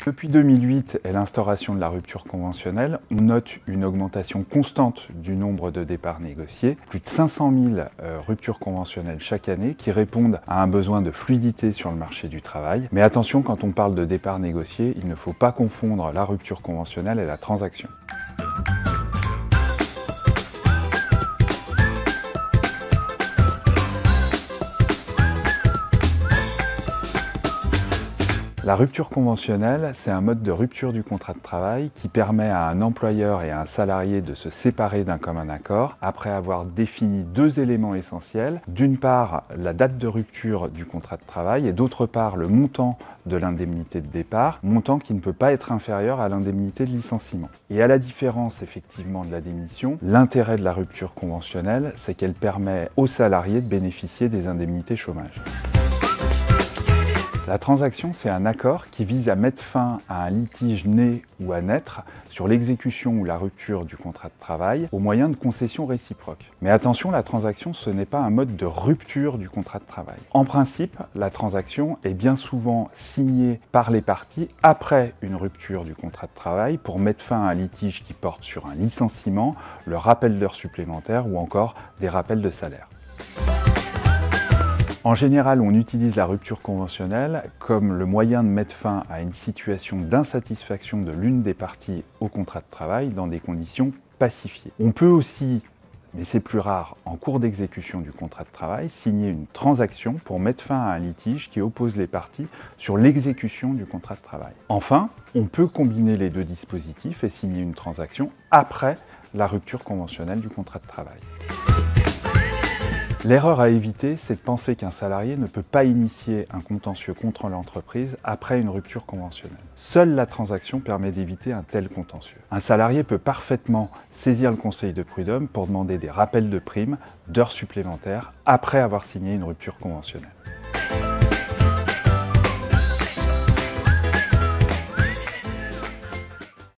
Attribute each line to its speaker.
Speaker 1: Depuis 2008 et l'instauration de la rupture conventionnelle, on note une augmentation constante du nombre de départs négociés. Plus de 500 000 ruptures conventionnelles chaque année qui répondent à un besoin de fluidité sur le marché du travail. Mais attention, quand on parle de départs négociés, il ne faut pas confondre la rupture conventionnelle et la transaction. La rupture conventionnelle, c'est un mode de rupture du contrat de travail qui permet à un employeur et à un salarié de se séparer d'un commun accord après avoir défini deux éléments essentiels. D'une part, la date de rupture du contrat de travail et d'autre part, le montant de l'indemnité de départ, montant qui ne peut pas être inférieur à l'indemnité de licenciement. Et à la différence effectivement de la démission, l'intérêt de la rupture conventionnelle, c'est qu'elle permet aux salariés de bénéficier des indemnités chômage. La transaction, c'est un accord qui vise à mettre fin à un litige né ou à naître sur l'exécution ou la rupture du contrat de travail au moyen de concessions réciproques. Mais attention, la transaction, ce n'est pas un mode de rupture du contrat de travail. En principe, la transaction est bien souvent signée par les parties après une rupture du contrat de travail pour mettre fin à un litige qui porte sur un licenciement, le rappel d'heures supplémentaires ou encore des rappels de salaire. En général, on utilise la rupture conventionnelle comme le moyen de mettre fin à une situation d'insatisfaction de l'une des parties au contrat de travail dans des conditions pacifiées. On peut aussi, mais c'est plus rare, en cours d'exécution du contrat de travail, signer une transaction pour mettre fin à un litige qui oppose les parties sur l'exécution du contrat de travail. Enfin, on peut combiner les deux dispositifs et signer une transaction après la rupture conventionnelle du contrat de travail. L'erreur à éviter, c'est de penser qu'un salarié ne peut pas initier un contentieux contre l'entreprise après une rupture conventionnelle. Seule la transaction permet d'éviter un tel contentieux. Un salarié peut parfaitement saisir le conseil de prud'homme pour demander des rappels de primes, d'heures supplémentaires, après avoir signé une rupture conventionnelle.